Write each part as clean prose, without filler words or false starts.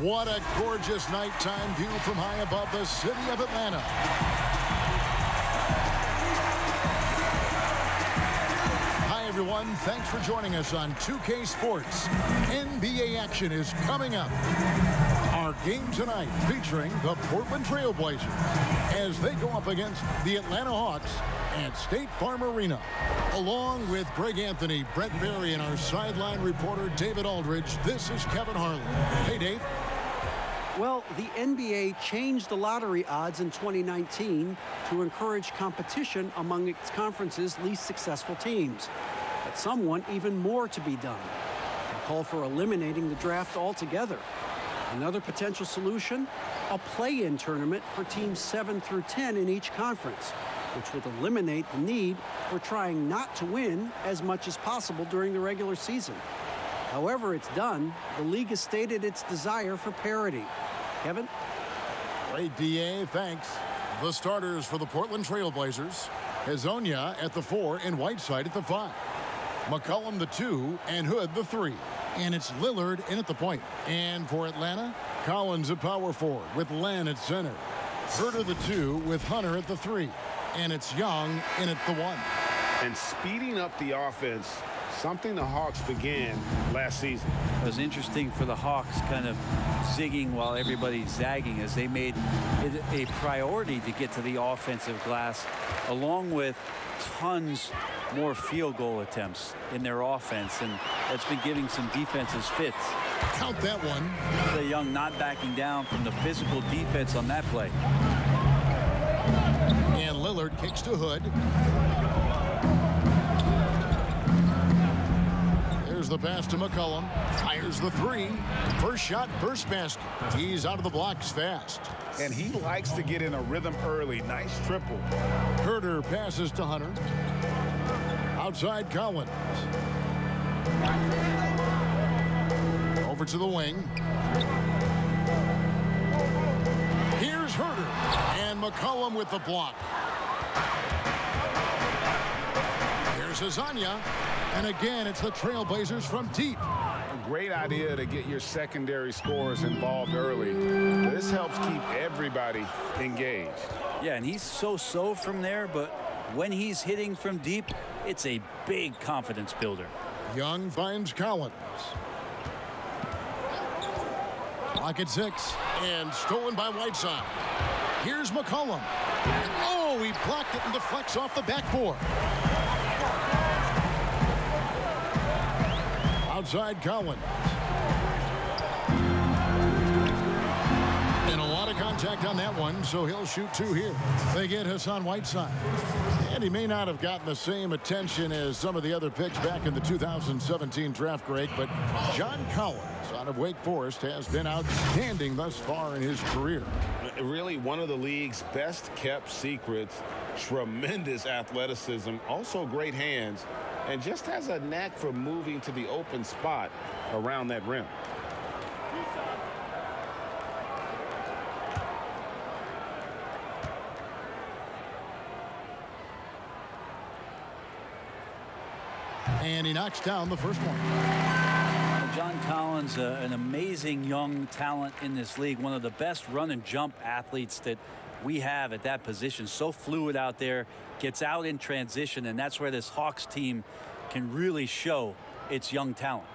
What a gorgeous nighttime view from high above the city of Atlanta. Hi, everyone. Thanks for joining us on 2K Sports. NBA action is coming up. Our game tonight featuring the Portland Trail Blazers as they go up against the Atlanta Hawks at State Farm Arena. Along with Greg Anthony, Brett Berry, and our sideline reporter David Aldridge, this is Kevin Harlan. Hey, Dave. Well, the NBA changed the lottery odds in 2019 to encourage competition among its conference's least successful teams. But some want even more to be done. They call for eliminating the draft altogether. Another potential solution? A play-in tournament for teams 7 through 10 in each conference, which would eliminate the need for trying not to win as much as possible during the regular season. However it's done, the league has stated its desire for parity. Kevin? Great, D.A. Thanks. The starters for the Portland Trail Blazers. Hezonja at the 4 and Whiteside at the 5. McCollum the 2 and Hood the 3. And it's Lillard in at the point. And for Atlanta, Collins at power forward with Len at center. Herter the 2 with Hunter at the 3. And it's Young in at the 1. And speeding up the offense, something the Hawks began last season. It was interesting for the Hawks kind of zigging while everybody's zagging as they made it a priority to get to the offensive glass, along with tons more field goal attempts in their offense, and that's been giving some defenses fits. Count that one. Trae Young not backing down from the physical defense on that play. And Lillard kicks to Hood. There's the pass to McCollum. Fires the 3. First shot, first basket. He's out of the blocks fast. And he likes to get in a rhythm early. Nice triple. Herter passes to Hunter. Outside Collins. Over to the wing. Here's Herter. And McCollum with the block. Here's Hezonja. And again, it's the Trailblazers from deep. A great idea to get your secondary scorers involved early. This helps keep everybody engaged. Yeah, and he's so-so from there, but when he's hitting from deep, it's a big confidence builder. Young finds Collins. Clock at 6. And stolen by Whiteside. Here's McCollum. And oh, he blocked it and deflects off the backboard. Outside Collins. And a lot of contact on that one, so he'll shoot 2 here. They get Hassan Whiteside. And he may not have gotten the same attention as some of the other picks back in the 2017 draft, Greg, but John Collins out of Wake Forest has been outstanding thus far in his career. Really one of the league's best kept secrets. Tremendous athleticism, also great hands, and just has a knack for moving to the open spot around that rim. And he knocks down the first one. John Collins, an amazing young talent in this league, one of the best run and jump athletes that we have at that position. So fluid out there, gets out in transition, and that's where this Hawks team can really show its young talent.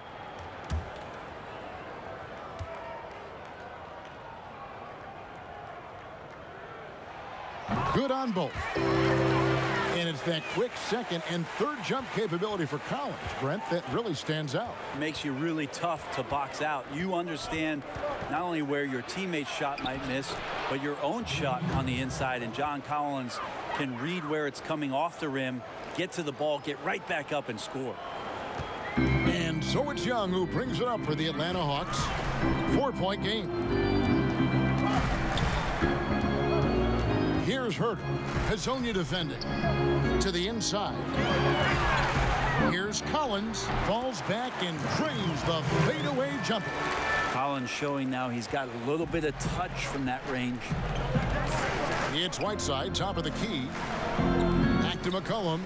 Good on both. And it's that quick second and third jump capability for Collins, Brent, that really stands out. Makes you really tough to box out. You understand not only where your teammate's shot might miss, but your own shot on the inside. And John Collins can read where it's coming off the rim, get to the ball, get right back up and score. And so it's Young who brings it up for the Atlanta Hawks. 4-point game. Here's Herter. Hezonja defending. To the inside. Here's Collins. Falls back and drains the fadeaway jumper. Collins showing now he's got a little bit of touch from that range. It's Whiteside, top of the key. Back to McCollum.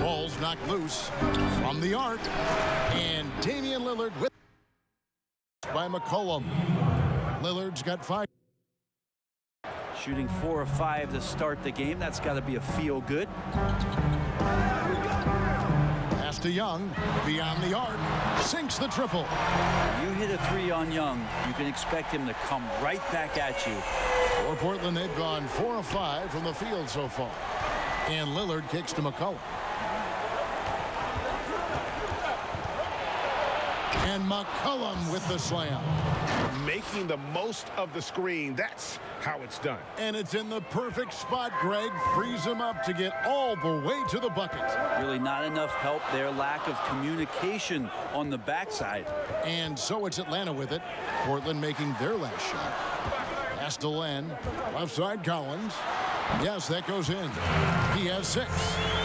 Ball's knocked loose from the arc. And Damian Lillard with by McCollum. Lillard's got 5. Shooting 4 of 5 to start the game. That's got to be a feel good. Pass to Young. Beyond the arc. Sinks the triple. You hit a 3 on Young, you can expect him to come right back at you. For Portland, they've gone 4 of 5 from the field so far. And Lillard kicks to McCollum. And McCollum with the slam. Making the most of the screen. That's how it's done. And it's in the perfect spot. Greg frees him up to get all the way to the bucket. Really not enough help there. Lack of communication on the backside. And so it's Atlanta with it. Portland making their last shot. Pass to Len. Left side Collins. Yes, that goes in. He has 6.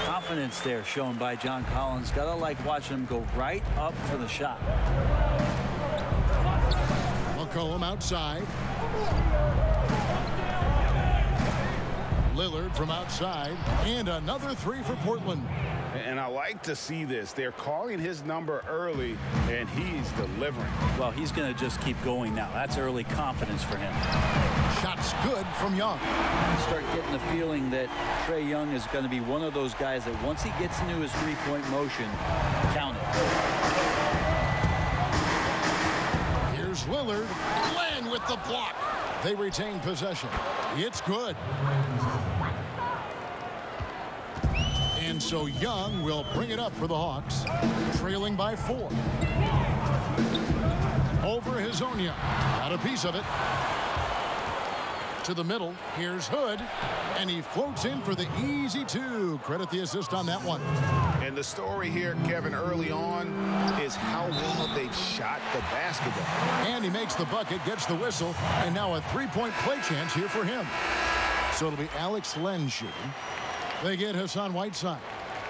Confidence there shown by John Collins. Gotta like watching him go right up for the shot. McCollum outside. Lillard from outside. And another 3 for Portland. And I like to see this. They're calling his number early, and he's delivering. Well, he's going to just keep going now. That's early confidence for him. Shots good from Young. You start getting the feeling that Trae Young is going to be one of those guys that once he gets into his three-point motion, count it. Here's Lillard. Len with the block. They retain possession. It's good. And so Young will bring it up for the Hawks, trailing by 4. Over Hezonja. Got a piece of it. To the middle. Here's Hood. And he floats in for the easy 2. Credit the assist on that one. And the story here, Kevin, early on is how well they've shot the basketball. And he makes the bucket, gets the whistle, and now a 3-point play chance here for him. So it'll be Alex Len shooting. They get Hassan Whiteside.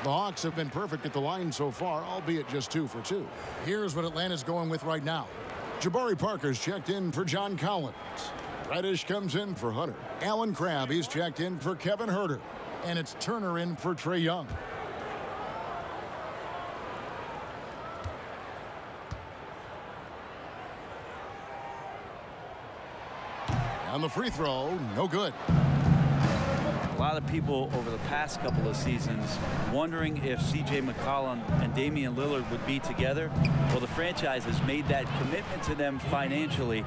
The Hawks have been perfect at the line so far, albeit just 2 for 2. Here's what Atlanta's going with right now. Jabari Parker's checked in for John Collins. Reddish comes in for Hunter. Alan Crabb, he's checked in for Kevin Huerter. And it's Turner in for Trae Young. On the free throw, no good. A lot of people over the past couple of seasons wondering if C.J. McCollum and Damian Lillard would be together. Well, the franchise has made that commitment to them financially.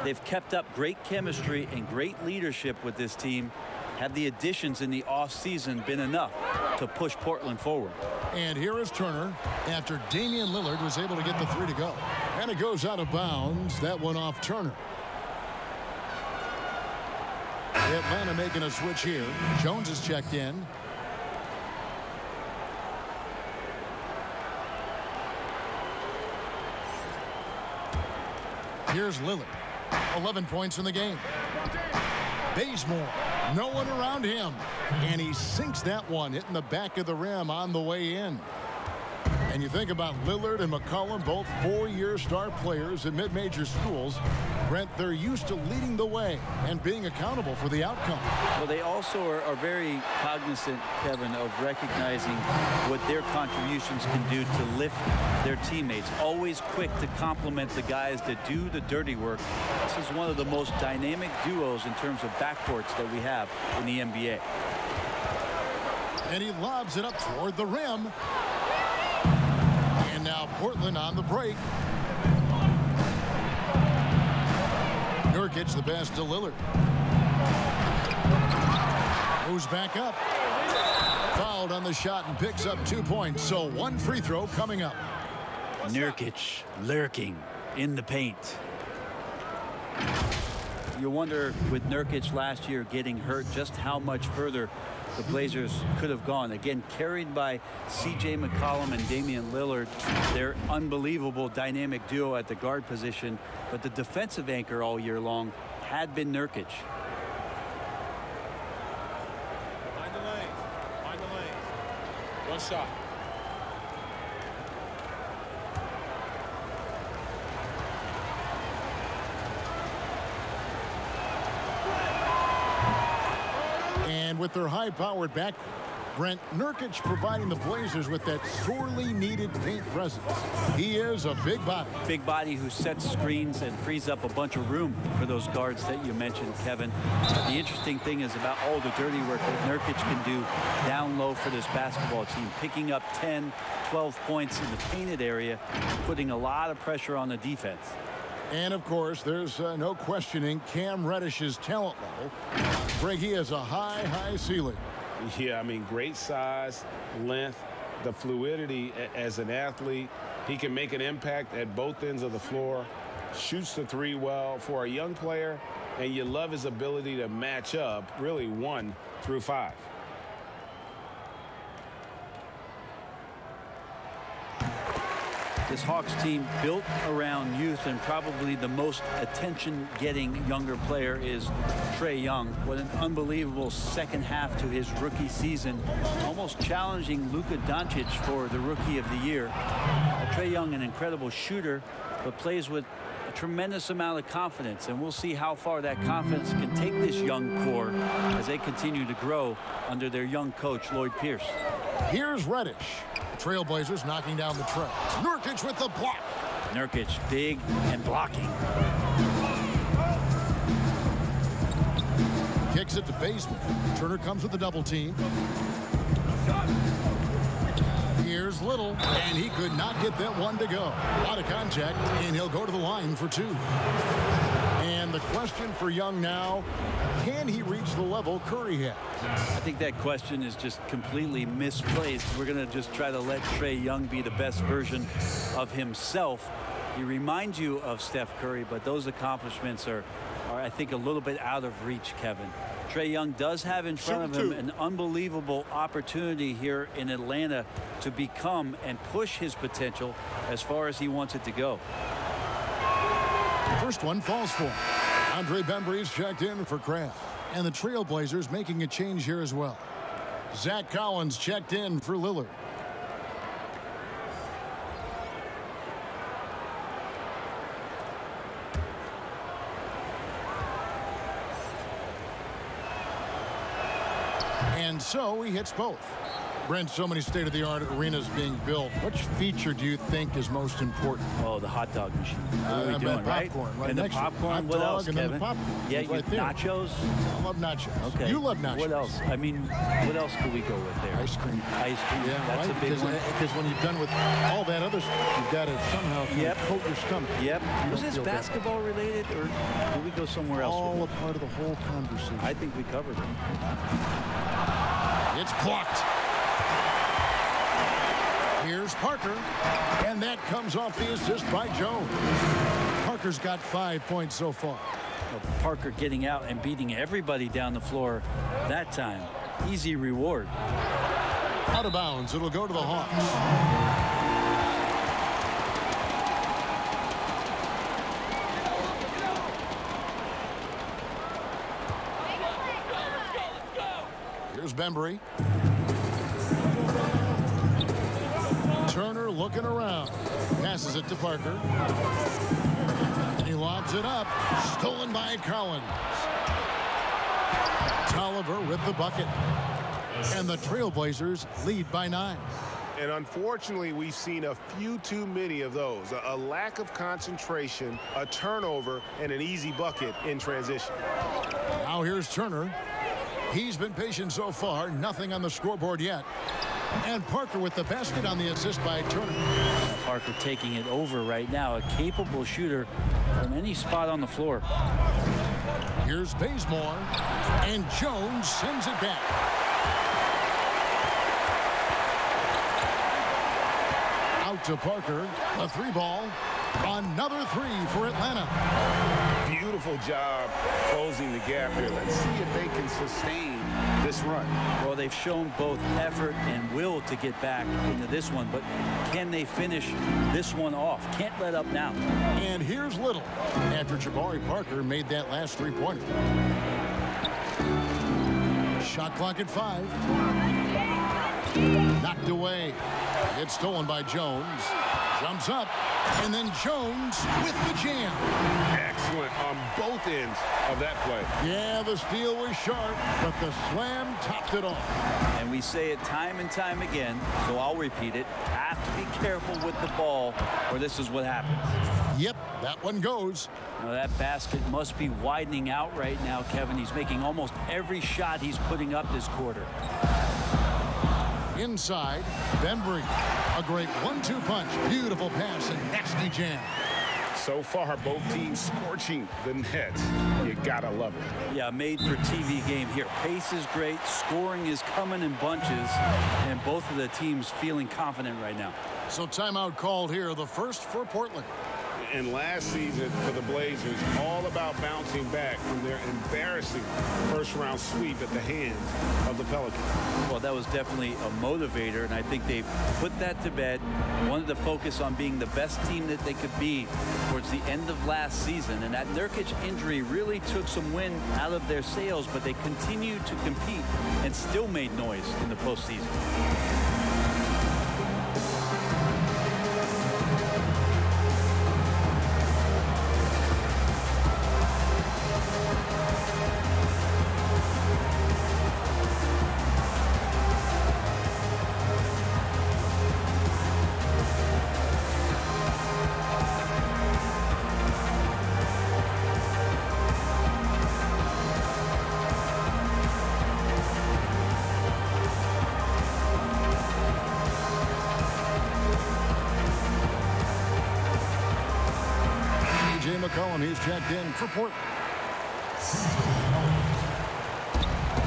They've kept up great chemistry and great leadership with this team. Have the additions in the offseason been enough to push Portland forward? And here is Turner after Damian Lillard was able to get the 3 to go. And it goes out of bounds. That one off Turner. Atlanta making a switch here. Jones is checked in. Here's Lillard. 11 points in the game. Bazemore. No one around him. And he sinks that one, hitting the back of the rim on the way in. And you think about Lillard and McCollum, both 4-year star players in mid-major schools. Brent, they're used to leading the way and being accountable for the outcome. Well, they also are very cognizant, Kevin, of recognizing what their contributions can do to lift their teammates. Always quick to compliment the guys that do the dirty work. This is one of the most dynamic duos in terms of backcourts that we have in the NBA. And he lobs it up toward the rim. And now Portland on the break. Nurkic the pass to Lillard. Goes back up. Fouled on the shot and picks up 2 points. So 1 free throw coming up. Nurkic lurking in the paint. You wonder with Nurkic last year getting hurt just how much further the Blazers could have gone. Again, carried by C.J. McCollum and Damian Lillard. Their unbelievable dynamic duo at the guard position. But the defensive anchor all year long had been Nurkic. Find the lane. Find the lane. One shot. And with their high-powered backcourt, Brent Nurkic providing the Blazers with that sorely needed paint presence. He is a big body. Big body who sets screens and frees up a bunch of room for those guards that you mentioned, Kevin. The interesting thing is about all the dirty work that Nurkic can do down low for this basketball team, picking up 10, 12 points in the painted area, putting a lot of pressure on the defense. And, of course, there's no questioning Cam Reddish's talent level. Greg, he has a high ceiling. Yeah, I mean, great size, length, the fluidity as an athlete. He can make an impact at both ends of the floor, shoots the three well for a young player, and you love his ability to match up really 1 through 5. This Hawks team built around youth, and probably the most attention-getting younger player is Trae Young. What an unbelievable second half to his rookie season, almost challenging Luka Doncic for the Rookie of the Year. Trae Young, an incredible shooter, but plays with a tremendous amount of confidence, and we'll see how far that confidence can take this young core as they continue to grow under their young coach, Lloyd Pierce. Here's Reddish. Trailblazers knocking down the tray. Nurkic with the block. Nurkic big and blocking. Kicks it to Baseman. Turner comes with the double team. Here's Little, and he could not get that one to go. A lot of contact, and he'll go to the line for 2. And the question for Young now, can he reach the level Curry had? I think that question is just completely misplaced. We're going to just try to let Trae Young be the best version of himself. He reminds you of Steph Curry, but those accomplishments are I think, a little bit out of reach, Kevin. Trae Young does have in front of him an unbelievable opportunity here in Atlanta to become and push his potential as far as he wants it to go. First one falls for him. Andre Bembry's checked in for Kraft. And the Trailblazers making a change here as well. Zach Collins checked in for Lillard. And so he hits both. Brent, so many state-of-the-art arenas being built. Which feature do you think is most important? Oh, the hot dog machine. What are we doing, right? Popcorn, right and the next popcorn. What else, and Kevin? then the popcorn. Yeah, right there. nachos. I love nachos. Okay. You love nachos. What else? I mean, what else could we go with there? Ice cream. Ice cream. Yeah, that's right? a big one. Because when you're done with all that other stuff, you've got to somehow kind of coat your stomach. Yep. You Was don't this feel bad. basketball related, or did we go somewhere else? All with a part of the whole conversation. I think we covered it. It's blocked. Here's Parker, and that comes off the assist by Jones. Parker's got 5 points so far. Well, Parker getting out and beating everybody down the floor that time. Easy reward. Out of bounds. It'll go to the Hawks. Here's Bembry. Turner looking around. Passes it to Parker. And he lobs it up. Stolen by Collins. Tolliver with the bucket. And the Trailblazers lead by 9. And unfortunately, we've seen a few too many of those. A lack of concentration, a turnover, and an easy bucket in transition. Now here's Turner. He's been patient so far. Nothing on the scoreboard yet. And Parker with the basket on the assist by Turner. Parker taking it over right now. A capable shooter from any spot on the floor. Here's Bazemore. And Jones sends it back. Out to Parker. A 3-ball. Another 3 for Atlanta. Beautiful job closing the gap here. Let's see if they can sustain this run. Well, they've shown both effort and will to get back into this one, but can they finish this one off? Can't let up now. And here's Little after Jabari Parker made that last 3-pointer. Shot clock at 5. Knocked away. It's stolen by Jones. Jumps up. And then Jones with the jam. Excellent on both ends of that play. Yeah, the steal was sharp, but the slam topped it off. And And we say it time and time again, so I'll repeat it. Have to be careful with the ball, or this is what happens. Yep, that one goes. Now that basket must be widening out right now, Kevin. He's making almost every shot he's putting up this quarter. Inside, Bembry. A great 1-2 punch. Beautiful pass and nasty jam. So far, both teams scorching the net. You gotta love it. Yeah, made for TV game here. Pace is great. Scoring is coming in bunches. And both of the teams feeling confident right now. So timeout called here, the first for Portland. And last season for the Blazers, all about bouncing back from their embarrassing first-round sweep at the hands of the Pelicans. Well, that was definitely a motivator, and I think they put that to bed. Wanted to focus on being the best team that they could be towards the end of last season. And that Nurkic injury really took some wind out of their sails, but they continued to compete and still made noise in the postseason. McCollum, he's checked in for Portland.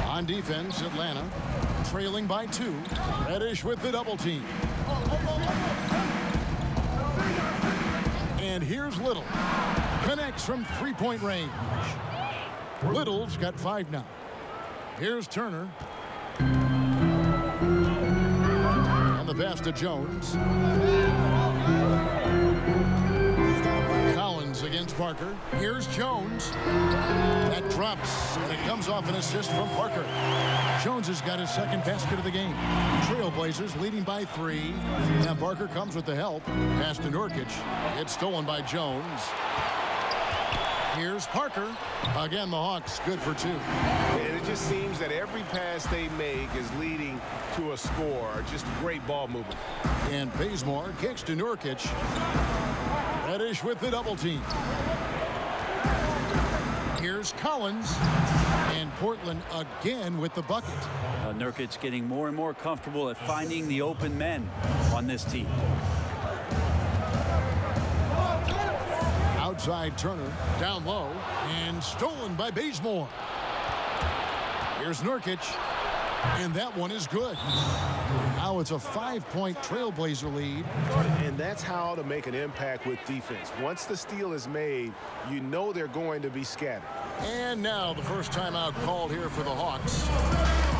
On defense, Atlanta trailing by 2. Reddish with the double team. And here's Little. Connects from three-point range. Little's got 5 now. Here's Turner. And the pass to Jones. Collins against Parker. Here's Jones. That drops, and it comes off an assist from Parker. Jones has got his second basket of the game. Trailblazers leading by 3. Now Parker comes with the help. Pass to Nurkic. It's stolen by Jones. Here's Parker. Again, the Hawks good for 2. And it just seems that every pass they make is leading to a score. Just great ball movement. And Bazemore kicks to Nurkic. Reddish with the double team. Here's Collins. And Portland again with the bucket. Nurkic getting more and more comfortable at finding the open men on this team. Outside Turner, down low, and stolen by Bazemore. Here's Nurkic, and that one is good. Now it's a 5-point Trailblazer lead. And that's how to make an impact with defense. Once the steal is made, you know they're going to be scattered. And now the first timeout called here for the Hawks.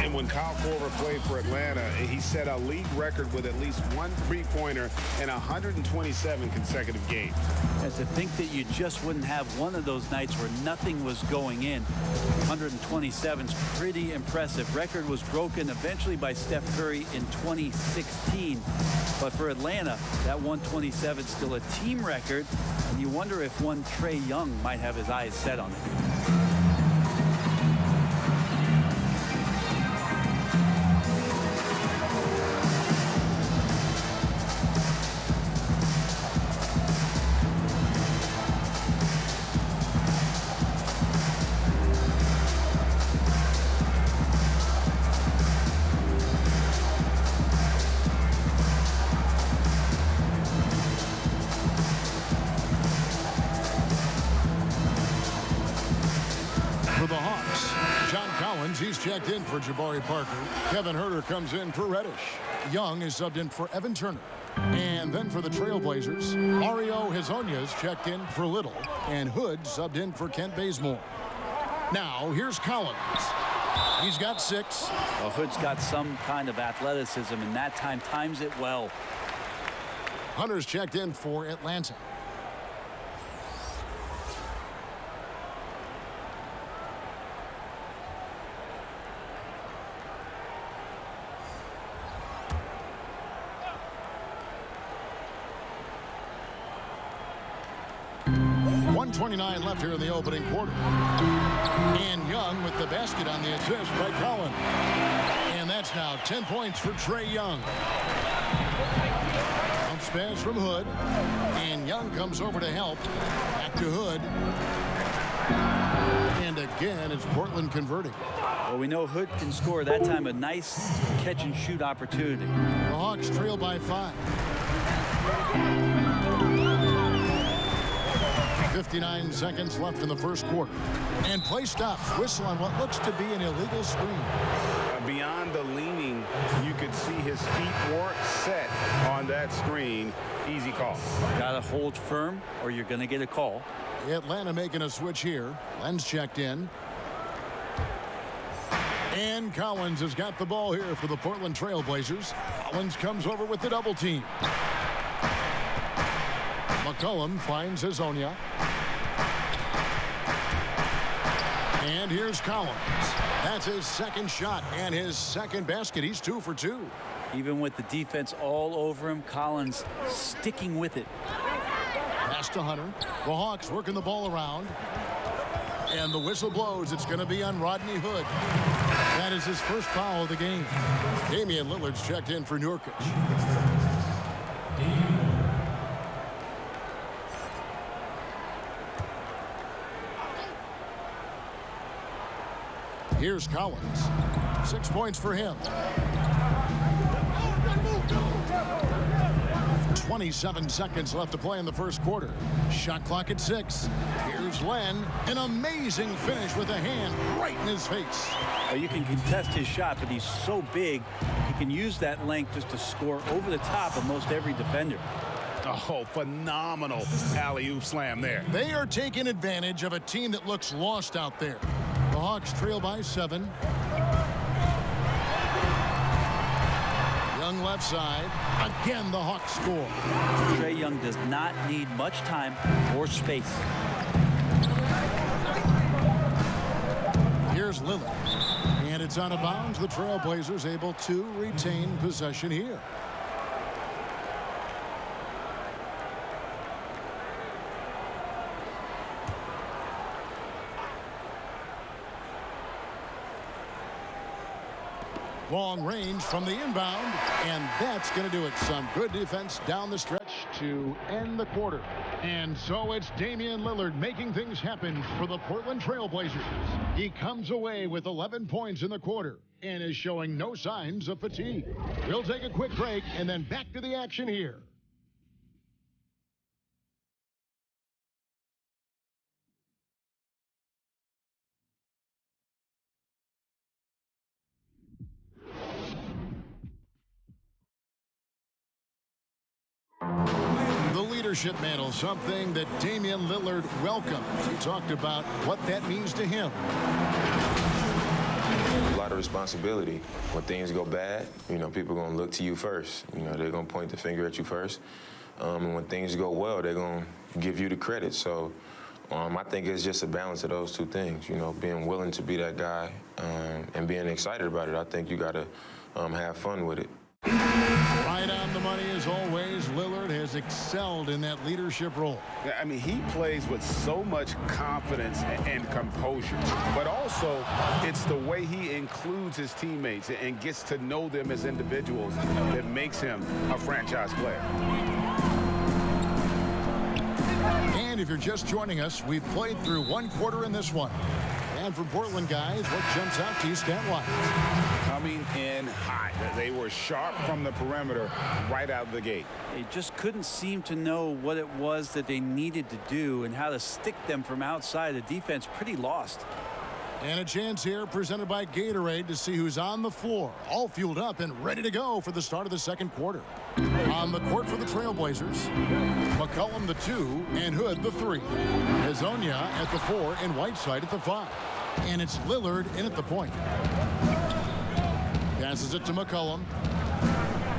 And when Kyle Korver played for Atlanta, he set a league record with at least 1 three-pointer in 127 consecutive games. And to think that you just wouldn't have one of those nights where nothing was going in. 127 is pretty impressive. Record was broken eventually by Steph Curry in 2016. But for Atlanta, that 127 is still a team record. And you wonder if one Trae Young might have his eyes set on it. He's checked in for Jabari Parker. Kevin Huerter comes in for Reddish. Young is subbed in for Evan Turner. And then for the Trailblazers, Mario Hezonja is checked in for Little. And Hood subbed in for Kent Bazemore. Now, here's Collins. He's got 6. Well, Hood's got some kind of athleticism, and that time times it well. Hunter's checked in for Atlanta. .129 left here in the opening quarter. And Young with the basket on the assist by Collins. And that's points now. 10 points for Trae Young. Bounce pass from Hood. And Young comes over to help. Back to Hood. And again, it's Portland converting. Well, we know Hood can score. That time, a nice catch-and-shoot opportunity. The Hawks trail by 5. 59 seconds left in the first quarter. And play stops. Whistle on what looks to be an illegal screen. Beyond the leaning, you could see his feet weren't set on that screen. Easy call. Got to hold firm or you're going to get a call. Atlanta making a switch here. Len's checked in. And Collins has got the ball here for the Portland Trail Blazers. Collins comes over with the double team. McCollum finds Hezonja. And here's Collins. That's his second shot and his second basket. He's 2 for 2. Even with the defense all over him, Collins sticking with it. Pass to Hunter. The Hawks working the ball around. And the whistle blows. It's going to be on Rodney Hood. That is his first foul of the game. Damian Lillard's checked in for Nurkic. Here's Collins. 6 points for him. 27 seconds left to play in the first quarter. Shot clock at 6. Here's Len. An amazing finish with a hand right in his face. Well, you can contest his shot, but he's so big, he can use that length just to score over the top of most every defender. Oh, phenomenal alley-oop slam there. They are taking advantage of a team that looks lost out there. The Hawks trail by 7. Young left side. Again, the Hawks score. Trae Young does not need much time or space. Here's Lillard. And it's out of bounds. The Trailblazers able to retain possession here. Long range from the inbound, and that's going to do it. Some good defense down the stretch to end the quarter. And so it's Damian Lillard making things happen for the Portland Trailblazers. He comes away with 11 points in the quarter and is showing no signs of fatigue. We'll take a quick break and then back to the action here. The leadership mantle, something that Damian Lillard welcomed. He talked about what that means to him. A lot of responsibility. When things go bad, people are going to look to you first. They're going to point the finger at you first. And when things go well, they're going to give you the credit. So I think it's just a balance of those two things, being willing to be that guy and being excited about it. I think you got to have fun with it. Right on the money as always. Lillard has excelled in that leadership role. I mean, he plays with so much confidence and composure, but also it's the way he includes his teammates and gets to know them as individuals that makes him a franchise player. And if you're just joining us, we've played through one quarter in this one. And for Portland guys, what jumps out to you stat-wise? Coming in hot. They were sharp from the perimeter right out of the gate. They just couldn't seem to know what it was that they needed to do and how to stick them from outside. The defense pretty lost. And a chance here presented by Gatorade to see who's on the floor, all fueled up and ready to go for the start of the second quarter. On the court for the Trailblazers, McCollum the 2 and Hood the 3. Hezonja at the 4 and Whiteside at the 5. And it's Lillard in at the point. Passes it to McCollum.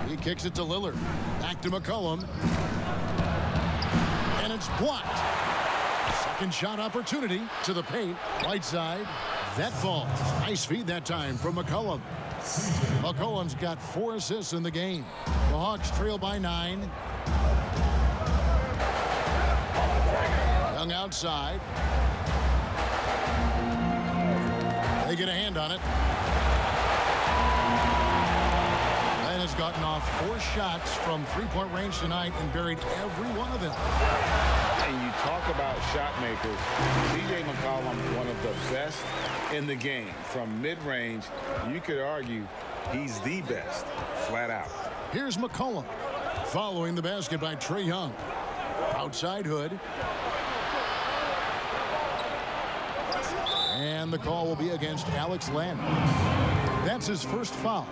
He kicks it to Lillard. Back to McCollum. And it's blocked. Second shot opportunity to the paint. Whiteside. That falls. Nice feed that time from McCollum. McCollum's got 4 assists in the game. The Hawks trail by 9. Young outside. They get a hand on it. gotten off 4 shots from three-point range tonight and buried every one of them. And you talk about shot makers. C.J. McCollum, one of the best in the game. From mid-range, you could argue he's the best, flat out. Here's McCollum following the basket by Trae Young. Outside Hood. And the call will be against Alex Len. That's his first foul.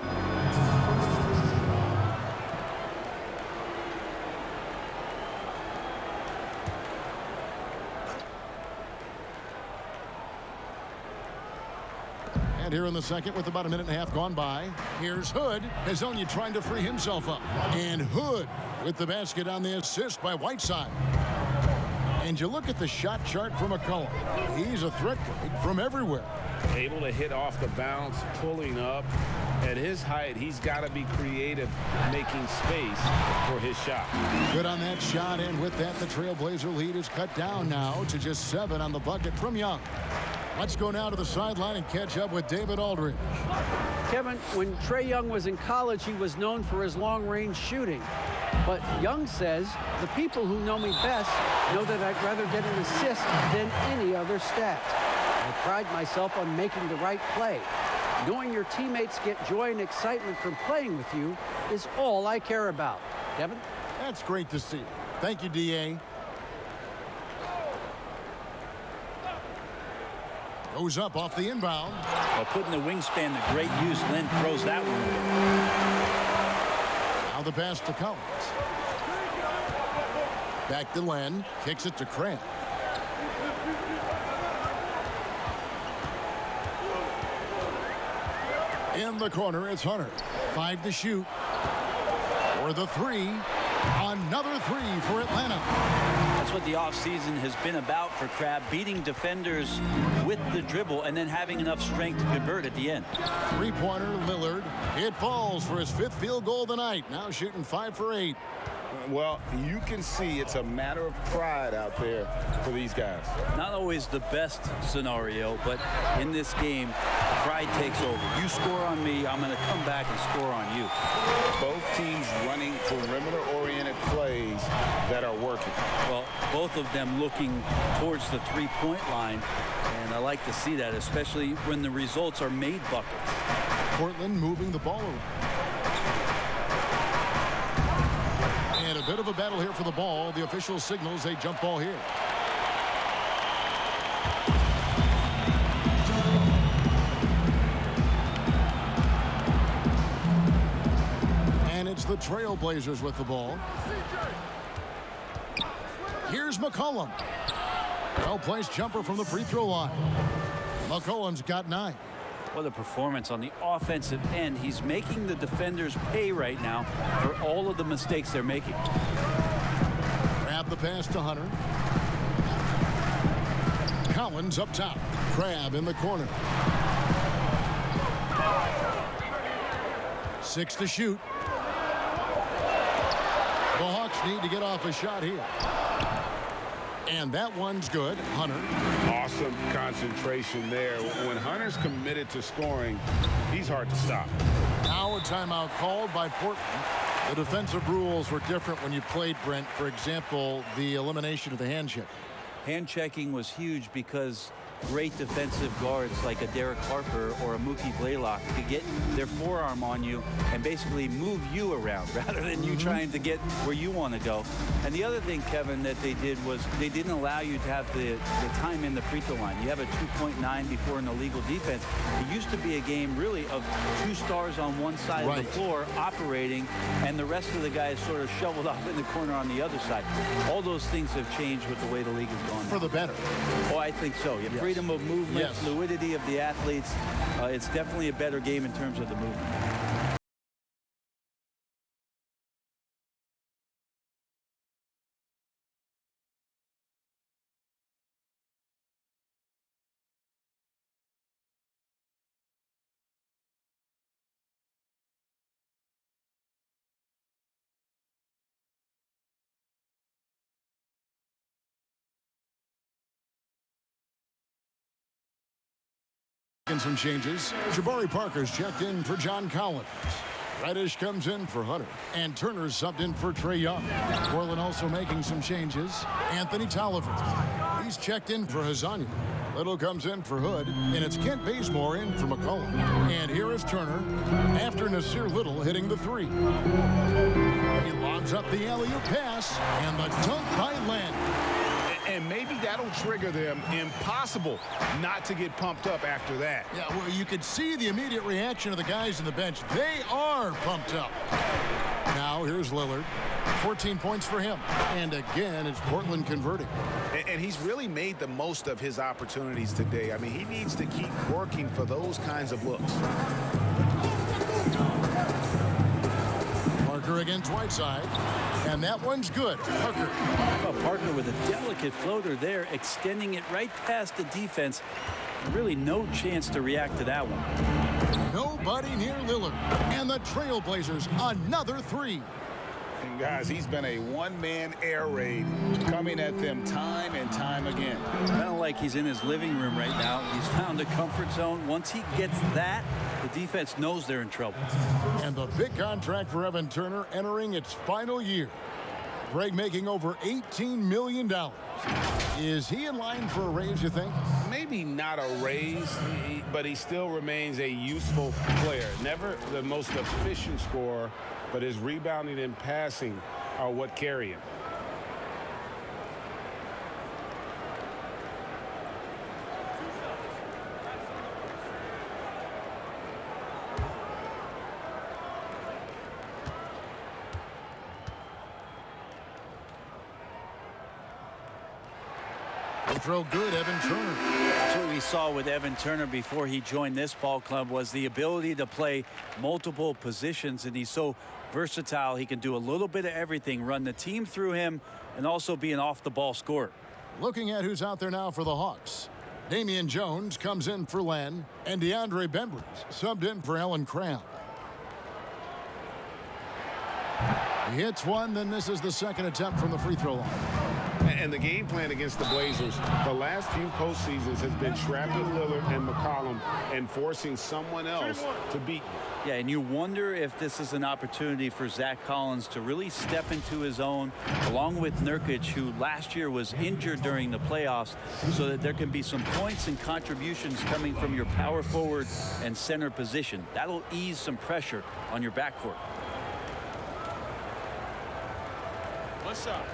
And here in the second, with about a minute and a half gone by, here's Hood. Hezonja trying to free himself up. And Hood with the basket on the assist by Whiteside. And you look at the shot chart for McCollum. He's a threat from everywhere. Able to hit off the bounce, pulling up. At his height, he's got to be creative, making space for his shot. Good on that shot, and with that, the Trailblazer lead is cut down now to just 7 on the bucket from Young. Let's go now to the sideline and catch up with David Aldridge. Kevin, when Trae Young was in college, he was known for his long-range shooting. But Young says, the people who know me best know that I'd rather get an assist than any other stat. I pride myself on making the right play. Knowing your teammates get joy and excitement from playing with you is all I care about. Kevin? That's great to see. Thank you, D.A. Goes up off the inbound. Well, putting the wingspan to great use, Len throws that one. Now the pass to Collins. Back to Len. Kicks it to Crabbe. In the corner, it's Hunter. 5 to shoot. For the 3. Another 3 for Atlanta. That's what the offseason has been about for Crabbe, beating defenders with the dribble and then having enough strength to convert at the end. Three-pointer, Lillard. It falls for his 5th field goal of the night. Now shooting 5 for 8. Well, you can see it's a matter of pride out there for these guys. Not always the best scenario, but in this game, pride takes over. You score on me, I'm going to come back and score on you. Both teams running perimeter-oriented plays that are working. Well, both of them looking towards the three-point line, and I like to see that, especially when the results are made buckets. Portland moving the ball around. And a bit of a battle here for the ball. The official signals a jump ball here. And it's the Trailblazers with the ball. Here's McCollum. Well-placed jumper from the free throw line. McCollum's got 9. What a performance on the offensive end. He's making the defenders pay right now for all of the mistakes they're making. Grab the pass to Hunter. Collins up top. Crabbe in the corner. 6 to shoot. The Hawks need to get off a shot here. And that one's good. Hunter. Awesome concentration there. When Hunter's committed to scoring, he's hard to stop. Now a timeout called by Portland. The defensive rules were different when you played, Brent. For example, the elimination of the hand check. Hand checking was huge because great defensive guards like a Derek Harper or a Mookie Blaylock could get their forearm on you and basically move you around rather than you trying to get where you want to go. And the other thing, Kevin, that they did was they didn't allow you to have the time in the free throw line. You have a 2.9 before in the legal defense. It used to be a game really of 2 stars on one side of the floor operating and the rest of the guys sort of shoveled off in the corner on the other side. All those things have changed with the way the league is going. For the better. Oh, I think so. You have freedom of movement, fluidity of the athletes. It's definitely a better game in terms of the movement. And some changes. Jabari Parker's checked in for John Collins. Reddish comes in for Hunter, and Turner subbed in for Trae Young. Portland also making some changes. Anthony Tolliver. He's checked in for Hezonja. Little comes in for Hood, and it's Kent Bazemore in for McCollum. And here is Turner after Nasir Little hitting the three. He lobs up the alley-oop pass, and the dunk by Len. And maybe that'll trigger them. Impossible not to get pumped up after that. Yeah, well, you could see the immediate reaction of the guys on the bench. They are pumped up. Now, here's Lillard. 14 points for him. And again, it's Portland converting. And he's really made the most of his opportunities today. I mean, he needs to keep working for those kinds of looks. Parker against Whiteside. And that one's good. Parker. Oh, Parker with a delicate floater there, extending it right past the defense. Really no chance to react to that one. Nobody near Lillard. And the Trailblazers, another three. And guys, he's been a one-man air raid coming at them time and time again. Kind of like he's in his living room right now. He's found a comfort zone. Once he gets that, the defense knows they're in trouble. And the big contract for Evan Turner entering its final year. Greg making over $18 million. Is he in line for a raise, you think? Maybe not a raise, but he still remains a useful player. Never the most efficient scorer, but his rebounding and passing are what carry him. Throw good, Evan Turner. That's what we saw with Evan Turner before he joined this ball club, was the ability to play multiple positions, and he's so versatile. He can do a little bit of everything, run the team through him, and also be an off-the-ball scorer. Looking at who's out there now for the Hawks. Damian Jones comes in for Len, and DeAndre Bembry subbed in for Allen Crabbe. He hits one, then misses the second attempt from the free throw line. And the game plan against the Blazers the last few postseasons has been trapping Lillard and McCollum and forcing someone else to beat. Yeah, and you wonder if this is an opportunity for Zach Collins to really step into his own, along with Nurkic, who last year was injured during the playoffs, so that there can be some points and contributions coming from your power forward and center position. That'll ease some pressure on your backcourt. One shot.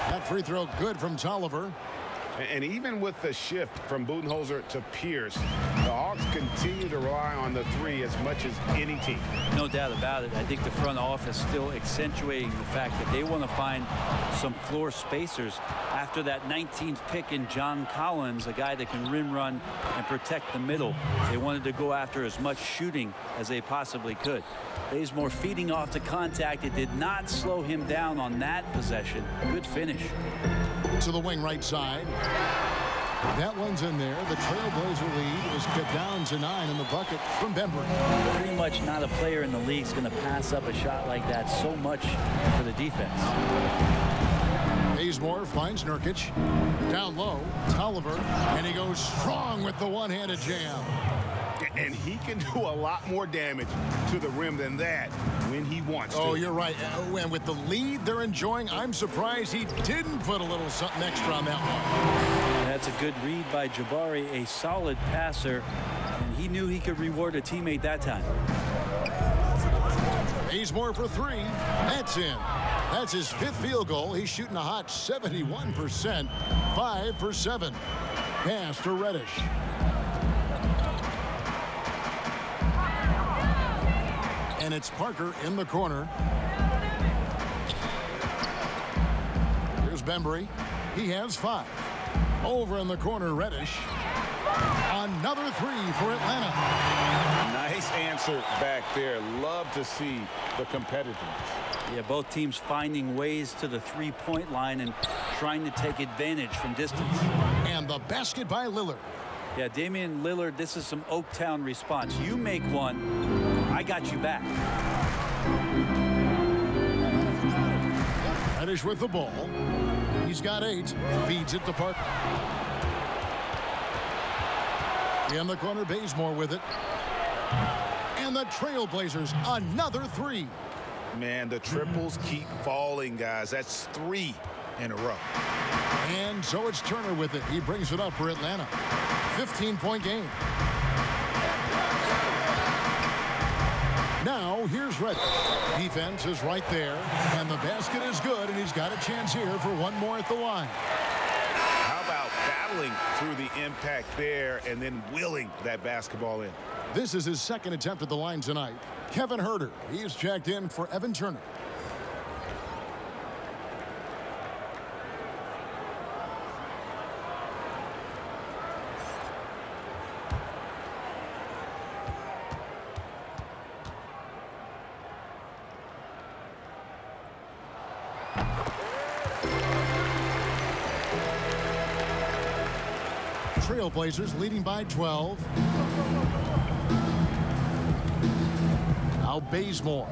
That free throw good from Tolliver. And even with the shift from Budenholzer to Pierce, the Hawks continue to rely on the three as much as any team. No doubt about it. I think the front office still accentuating the fact that they want to find some floor spacers after that 19th pick in John Collins, a guy that can rim run and protect the middle. They wanted to go after as much shooting as they possibly could. Bazemore feeding off the contact. It did not slow him down on that possession. Good finish. To the wing right side. That one's in there. The Trailblazer lead is cut down to 9 in the bucket from Bembry. Pretty much not a player in the league is going to pass up a shot like that so much for the defense. Bazemore finds Nurkic. Down low, Tolliver, and he goes strong with the one-handed jam. And he can do a lot more damage to the rim than that when he wants to. Oh, you're right. And with the lead they're enjoying, I'm surprised he didn't put a little something extra on that one. That's a good read by Jabari, a solid passer, and he knew he could reward a teammate that time. Bazemore for three. That's in. That's his 5th field goal. He's shooting a hot 71%. 5 for 7. Pass to Reddish. And it's Parker in the corner. Here's Bembry. He has 5. Over in the corner, Reddish. Another 3 for Atlanta. Nice answer back there. Love to see the competitiveness. Yeah, both teams finding ways to the three-point line and trying to take advantage from distance. And the basket by Lillard. Yeah, Damian Lillard, this is some Oaktown response. You make one, I got you back. Reddish with the ball. He's He's got 8. Feeds it to Parker. In the corner, Bazemore with it. And the Trailblazers, another 3. Man, the triples keep falling, guys. That's 3 in a row. And so it's Turner with it. He brings it up for Atlanta. 15-point game. Now, here's Reddish. Defense is right there, and the basket is good, and he's got a chance here for one more at the line. How about battling through the impact there and then willing that basketball in? This is his second attempt at the line tonight. Kevin Huerter, he's checked in for Evan Turner. Trailblazers leading by 12. Now Bazemore.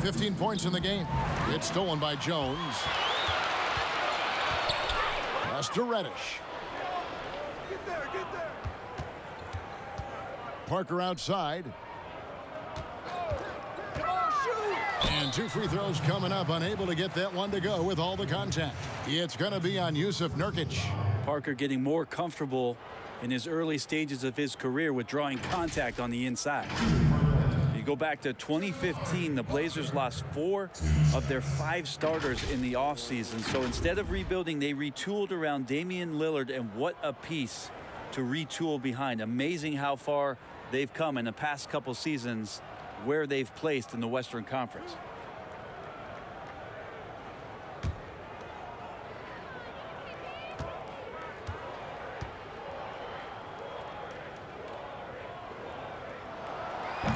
15 points in the game. It's stolen by Jones. Pass to Reddish. Get there. Parker outside. Come on, shoot. And 2 free throws coming up. Unable to get that one to go with all the contact. It's going to be on Jusuf Nurkic. Parker getting more comfortable in his early stages of his career with drawing contact on the inside. You go back to 2015, the Blazers lost 4 of their 5 starters in the offseason. So instead of rebuilding, they retooled around Damian Lillard, and what a piece to retool behind. Amazing how far they've come in the past couple seasons where they've placed in the Western Conference.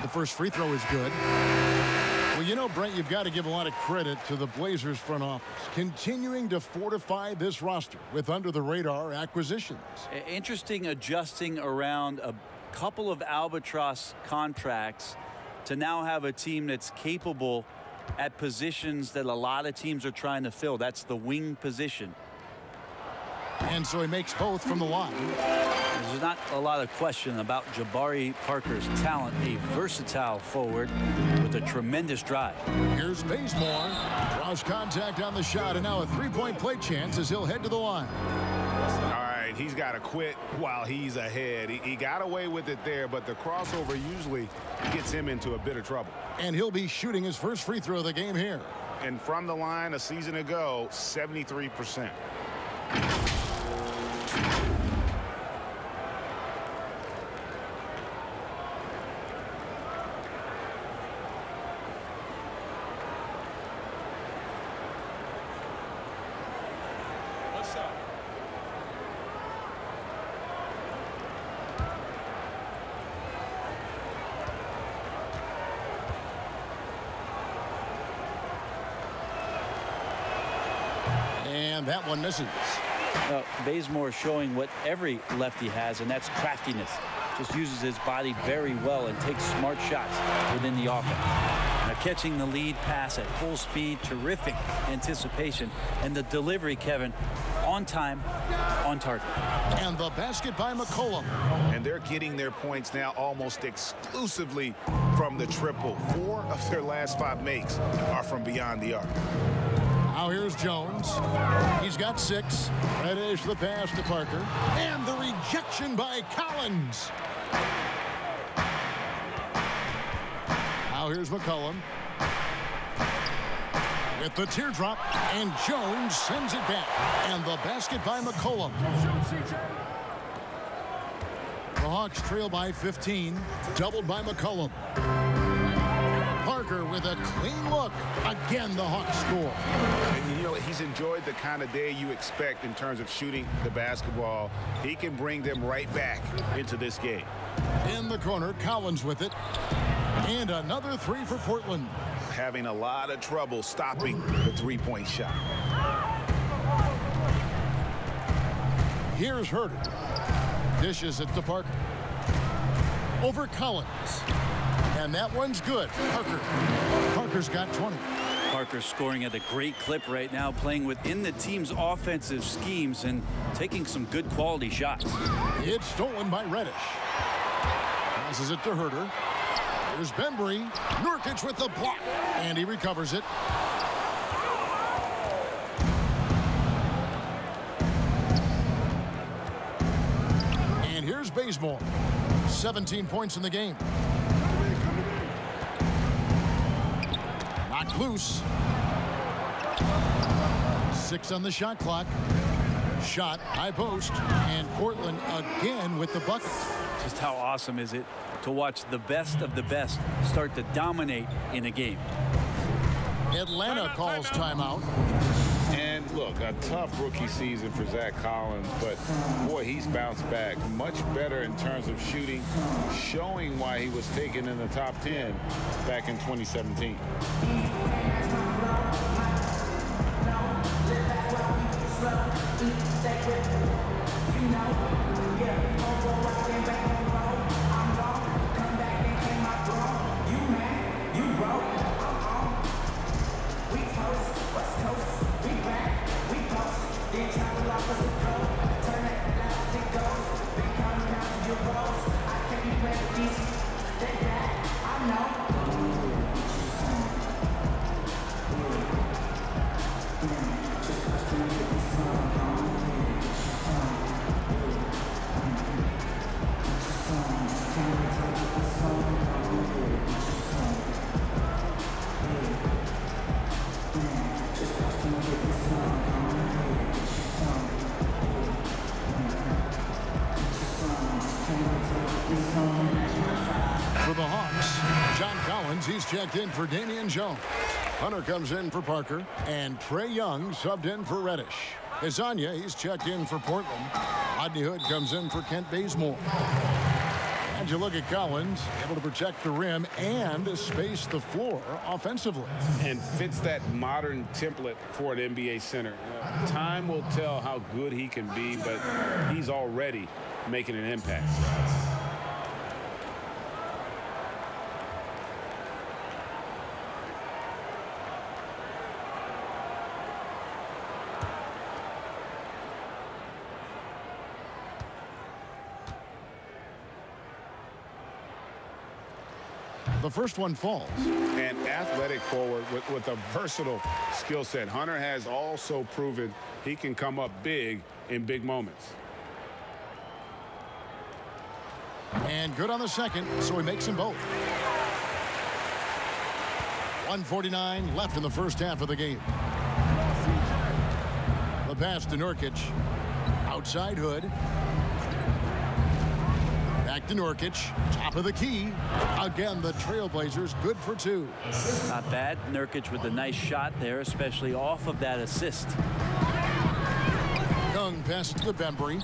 The first free throw is good. Well, you know, Brent, you've got to give a lot of credit to the Blazers front office, continuing to fortify this roster with under-the-radar acquisitions. Interesting adjusting around a couple of albatross contracts to now have a team that's capable at positions that a lot of teams are trying to fill. That's the wing position. And so he makes both from the line. There's not a lot of question about Jabari Parker's talent, a versatile forward with a tremendous drive. Here's Bazemore. Draws contact on the shot, and now a three-point play chance as he'll head to the line. All right, he's got to quit while he's ahead. He got away with it there, but the crossover usually gets him into a bit of trouble. And he'll be shooting his first free throw of the game here. And from the line a season ago, 73%. And that one misses. Bazemore showing what every lefty has, and that's craftiness. Just uses his body very well and takes smart shots within the offense. Now catching the lead pass at full speed, terrific anticipation, and the delivery, Kevin, on time, on target. And the basket by McCollum. And they're getting their points now almost exclusively from the triple. 4 of their last 5 makes are from beyond the arc. Now here's Jones. He's got 6. Reddish the pass to Parker. And the rejection by Collins. Now here's McCollum. With the teardrop, and Jones sends it back. And the basket by McCollum. The Hawks trail by 15. Doubled by McCollum. Parker with a clean look. Again, the Hawks score. And you know, he's enjoyed the kind of day you expect in terms of shooting the basketball. He can bring them right back into this game. In the corner, Collins with it. And another 3 for Portland. Having a lot of trouble stopping the three-point shot. Here's Huerter. Dishes it to Parker. Over Collins. And that one's good. Parker's got 20. Parker's scoring at a great clip right now, playing within the team's offensive schemes and taking some good quality shots. It's stolen by Reddish. Passes it to Herter. Here's Bembry. Nurkic with the block. And he recovers it. And here's Bazemore. 17 points in the game. Knocked loose. 6 on the shot clock. Shot, high post, and Portland again with the bucket. Just how awesome is it to watch the best of the best start to dominate in a game? Atlanta calls timeout. And look, a tough rookie season for Zach Collins, but boy, he's bounced back much better in terms of shooting, showing why he was taken in the top 10 back in 2017. For the Hawks, John Collins, he's checked in for Damian Jones. Hunter comes in for Parker, and Trae Young subbed in for Reddish. Hezonja, he's checked in for Portland. Rodney Hood comes in for Kent Bazemore. And you look at Collins, able to protect the rim and space the floor offensively. And fits that modern template for an NBA center. Time will tell how good he can be, but he's already making an impact. The first one falls. An athletic forward with a versatile skill set. Hunter has also proven he can come up big in big moments. And good on the second, so he makes them both. 1:49 left in the first half of the game. The pass to Nurkic. Outside Hood. Back to Nurkic. Top of the key. Again, the Trailblazers good for 2. Not bad. Nurkic with a nice shot there, especially off of that assist. Young pass to the Bembry.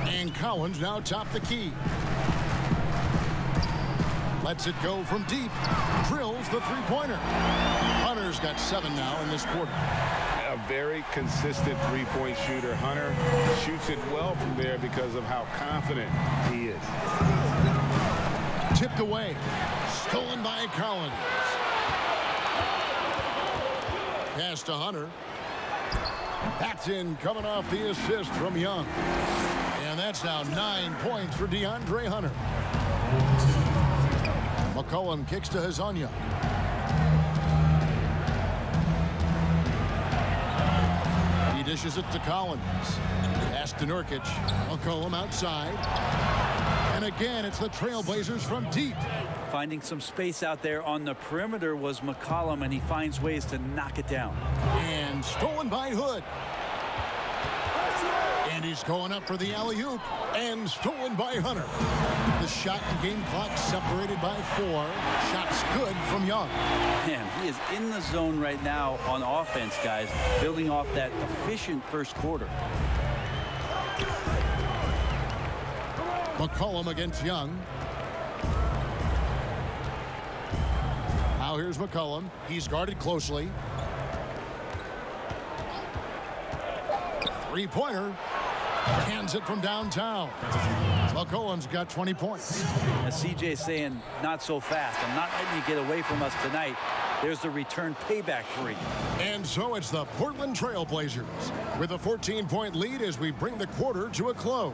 And Collins now top the key. Lets it go from deep. Drills the three-pointer. Hunter's got 7 now in this quarter. A very consistent three-point shooter. Hunter shoots it well from there because of how confident he is. Tipped away. Stolen by Collins. Pass to Hunter. That's in, coming off the assist from Young. And that's now 9 points for DeAndre Hunter. McCollum kicks to Hezonja. He dishes it to Collins. Pass to Nurkic. McCollum outside. And again, it's the Trailblazers from deep. Finding some space out there on the perimeter was McCollum, and he finds ways to knock it down. And stolen by Hood. And he's going up for the alley-oop. And stolen by Hunter. The shot and game clock separated by 4. Shots good from Young. Man, he is in the zone right now on offense, guys, building off that efficient first quarter. McCollum against Young. Now here's McCollum. He's guarded closely. Three-pointer. Hands it from downtown. McCollum's got 20 points. As CJ's saying, not so fast. I'm not letting you get away from us tonight. There's the return payback three. And so it's the Portland Trail Blazers with a 14-point lead as we bring the quarter to a close.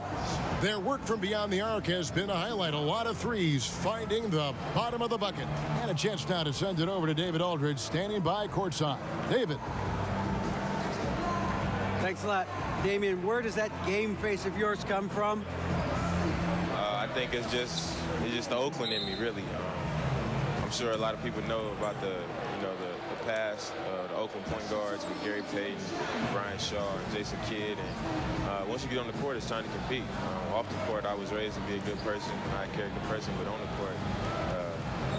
Their work from beyond the arc has been a highlight. A lot of threes finding the bottom of the bucket. And a chance now to send it over to David Aldridge standing by courtside. David. Thanks a lot. Damian, where does that game face of yours come from? I think it's just the Oakland in me, really. I'm sure a lot of people know about the past, the Oakland point guards with Gary Payton, Brian Shaw, and Jason Kidd. And once you get on the court, it's time to compete. Off the court, I was raised to be a good person, a high character person, but on the court,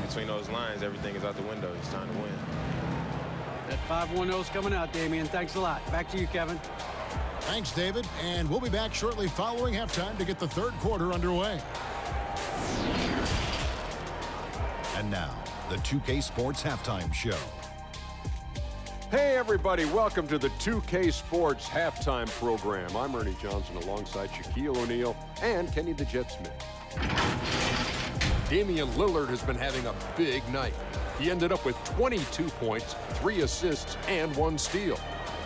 between those lines, everything is out the window. It's time to win. That 5-1-0's coming out, Damian. Thanks a lot. Back to you, Kevin. Thanks, David. And we'll be back shortly following halftime to get the third quarter underway. And now, the 2K Sports Halftime Show. Hey, everybody. Welcome to the 2K Sports Halftime Program. I'm Ernie Johnson alongside Shaquille O'Neal and Kenny the Jet Smith. Damian Lillard has been having a big night. He ended up with 22 points, 3 assists, and 1 steal.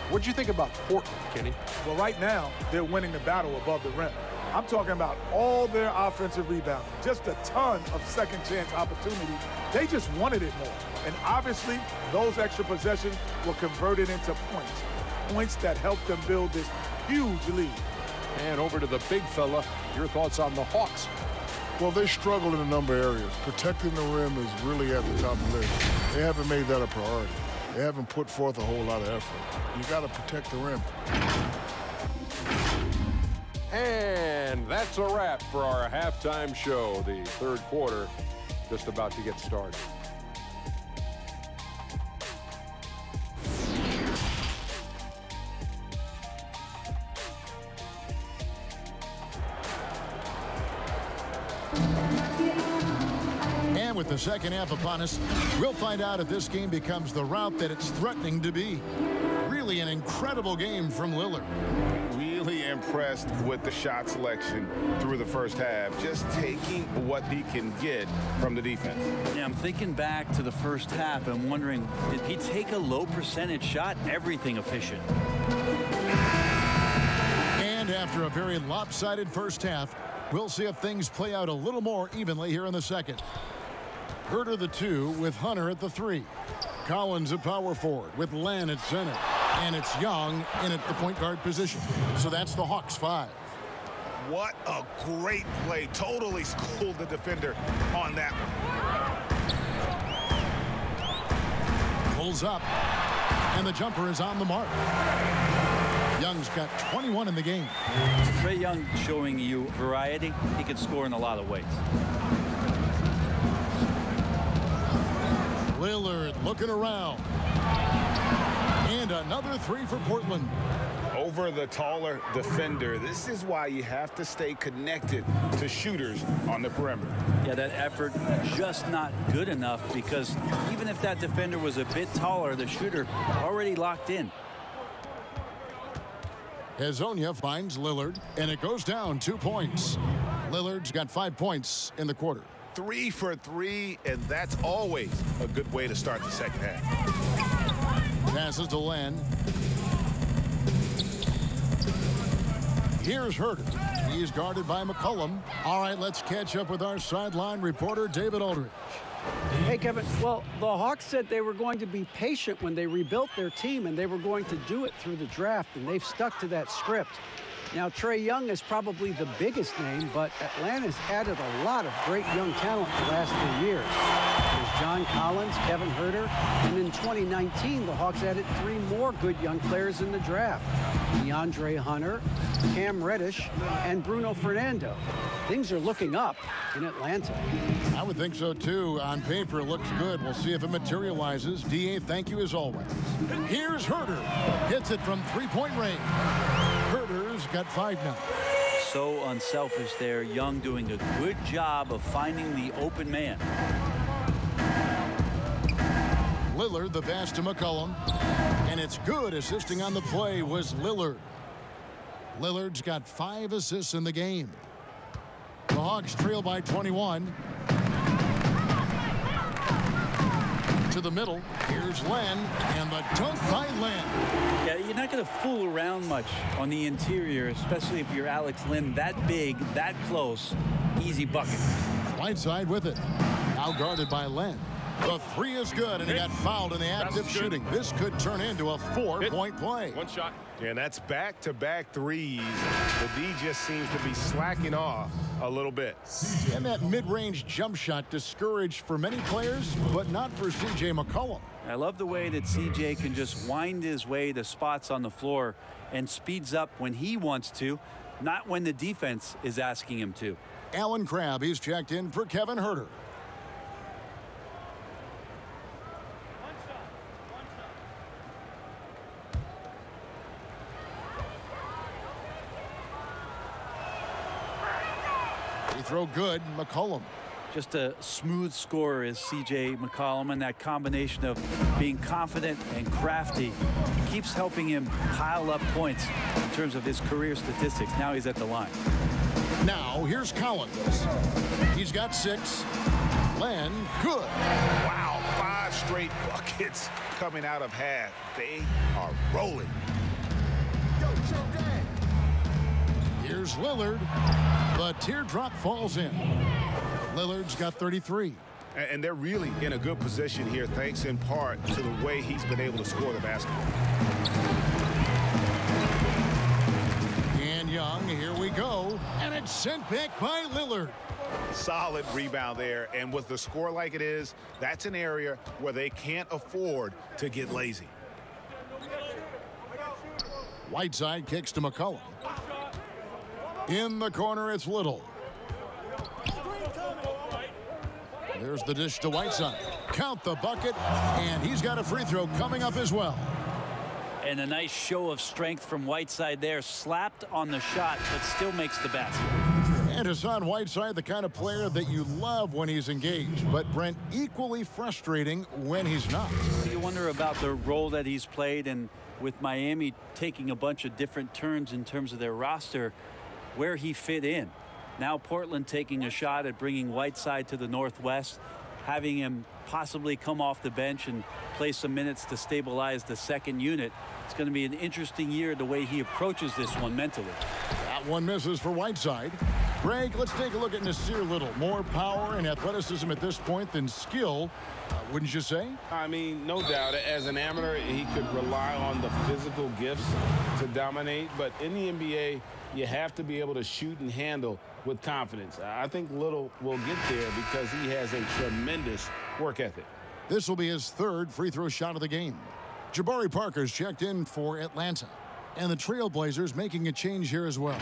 What'd you think about Portland, Kenny? Well, right now, they're winning the battle above the rim. I'm talking about all their offensive rebounding, just a ton of second-chance opportunity. They just wanted it more. And obviously, those extra possessions were converted into points that helped them build this huge lead. And over to the big fella, your thoughts on the Hawks? Well, they struggled in a number of areas. Protecting the rim is really at the top of the list. They haven't made that a priority. They haven't put forth a whole lot of effort. You got to protect the rim. And that's a wrap for our halftime show. The third quarter just about to get started. And with the second half upon us, we'll find out if this game becomes the route that it's threatening to be. Really an incredible game from Lillard. Really impressed with the shot selection through the first half, just taking what he can get from the defense. Yeah, I'm thinking back to the first half and wondering, did he take a low percentage shot? Everything efficient. And after a very lopsided first half, we'll see if things play out a little more evenly here in the second. Herter the 2 with Hunter at the 3. Collins at power forward with Len at center. And it's Young in at the point guard position. So that's the Hawks 5. What a great play. Totally schooled the defender on that one. Pulls up. And the jumper is on the mark. Young's got 21 in the game. Trae Young showing you variety. He can score in a lot of ways. Lillard looking around. And another 3 for Portland. Over the taller defender. This is why you have to stay connected to shooters on the perimeter. Yeah, that effort just not good enough because even if that defender was a bit taller, the shooter already locked in. Hezonja finds Lillard, and it goes down 2 points. Lillard's got 5 points in the quarter. 3 for 3, and that's always a good way to start the second half. Passes to Len. Here's Herter. He's guarded by McCollum. All right, let's catch up with our sideline reporter, David Aldridge. Hey, Kevin. Well, the Hawks said they were going to be patient when they rebuilt their team, and they were going to do it through the draft, and they've stuck to that script. Now, Trae Young is probably the biggest name, but Atlanta's added a lot of great young talent the last 3 years. There's John Collins, Kevin Herter, and in 2019, the Hawks added 3 more good young players in the draft. DeAndre Hunter, Cam Reddish, and Bruno Fernando. Things are looking up in Atlanta. I would think so, too. On paper, it looks good. We'll see if it materializes. D.A., thank you as always. Here's Herter. Hits it from three-point range. Herter's got 5 now. So unselfish there. Young doing a good job of finding the open man. Lillard, the pass to McCollum. And it's good. Assisting on the play was Lillard. Lillard's got 5 assists in the game. The Hawks trail by 21. To the middle. Here's Len, and the dunk by Len. Yeah, you're not going to fool around much on the interior, especially if you're Alex Len, that big, that close. Easy bucket. Whiteside with it. Now guarded by Len. The three is good, and he got fouled in the act of shooting. This could turn into a 4-point play. One shot. And that's back-to-back threes. The D just seems to be slacking off a little bit. And that mid-range jump shot discouraged for many players, but not for C.J. McCollum. I love the way that C.J. can just wind his way to spots on the floor and speeds up when he wants to, not when the defense is asking him to. Alan Crabb, he's checked in for Kevin Huerter. Throw good. McCollum. Just a smooth scorer is C.J. McCollum, and that combination of being confident and crafty keeps helping him pile up points in terms of his career statistics. Now he's at the line. Now here's Collins. He's got 6. Len, good. Wow, 5 straight buckets coming out of half. They are rolling. Here's Lillard. The teardrop falls in. Lillard's got 33. And they're really in a good position here, thanks in part to the way he's been able to score the basketball. And Young, here we go. And it's sent back by Lillard. Solid rebound there. And with the score like it is, that's an area where they can't afford to get lazy. Whiteside kicks to McCollum. In the corner, it's Little. There's the dish to Whiteside. Count the bucket, and he's got a free throw coming up as well. And a nice show of strength from Whiteside there. Slapped on the shot, but still makes the basket. And Hassan Whiteside, the kind of player that you love when he's engaged, but Brent, equally frustrating when he's not. You wonder about the role that he's played, and with Miami taking a bunch of different turns in terms of their roster, where he fit in. Now Portland taking a shot at bringing Whiteside to the Northwest, having him possibly come off the bench and play some minutes to stabilize the second unit. It's going to be an interesting year the way he approaches this one mentally. That one misses for Whiteside. Greg, let's take a look at Nasir Little. More power and athleticism at this point than skill, wouldn't you say? I mean, no doubt. As an amateur, he could rely on the physical gifts to dominate. But in the NBA, you have to be able to shoot and handle with confidence. I think Little will get there because he has a tremendous work ethic. This will be his 3rd free throw shot of the game. Jabari Parker's checked in for Atlanta. And the Trailblazers making a change here as well.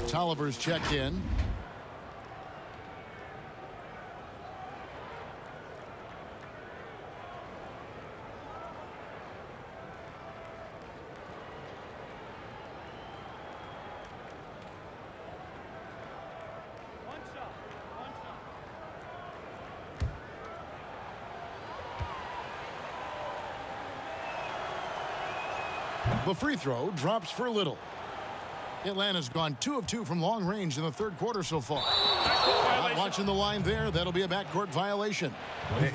Tolliver's checked in. The free throw drops for Little. Atlanta's gone 2 of 2 from long range in the 3rd quarter so far. Not watching the line there. That'll be a backcourt violation.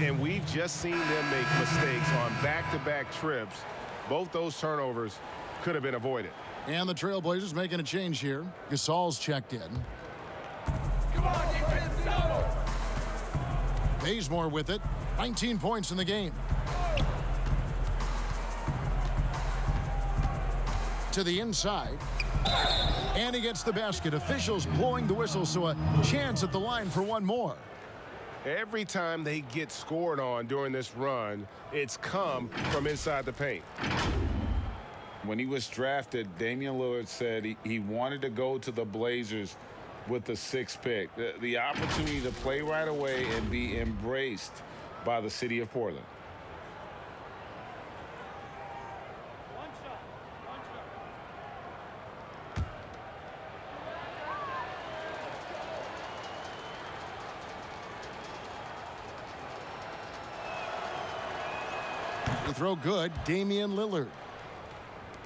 And we've just seen them make mistakes on back-to-back trips. Both those turnovers could have been avoided. And the Trailblazers making a change here. Gasol's checked in. Come on, defense, go! Bazemore with it. 19 points in the game. To the inside. And he gets the basket. Officials blowing the whistle, so a chance at the line for one more. Every time they get scored on during this run, it's come from inside the paint. When he was drafted, Damian Lillard said he wanted to go to the Blazers with the 6th pick. The opportunity to play right away and be embraced by the city of Portland. The throw good. Damian Lillard.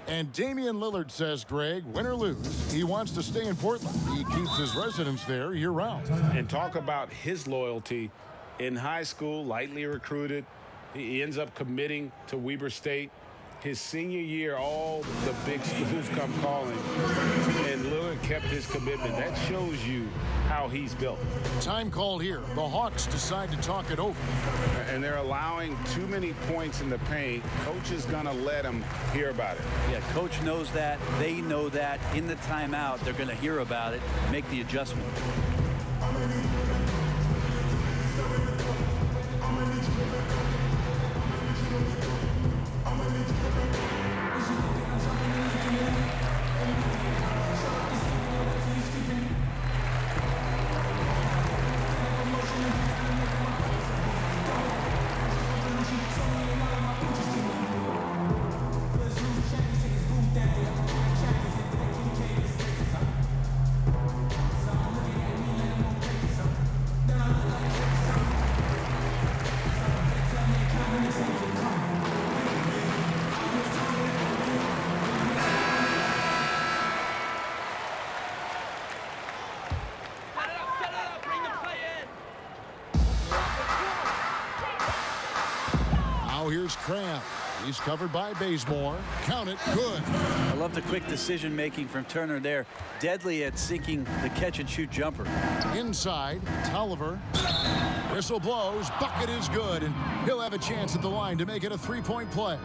And Damian Lillard says, Greg, win or lose, he wants to stay in Portland. He keeps his residence there year-round. And talk about his loyalty. In high school, lightly recruited, he ends up committing to Weber State. His senior year, all the big schools come calling, and Lillard kept his commitment. That shows you how he's built. Time called here. The Hawks decide to talk it over. And they're allowing too many points in the paint. Coach is going to let them hear about it. Yeah, coach knows that. They know that. In the timeout, they're going to hear about it, make the adjustment. Here's Cramp. He's covered by Bazemore. Count it. Good. I love the quick decision making from Turner there. Deadly at sinking the catch and shoot jumper. Inside, Tolliver. Whistle blows. Bucket is good, and he'll have a chance at the line to make it a three-point play.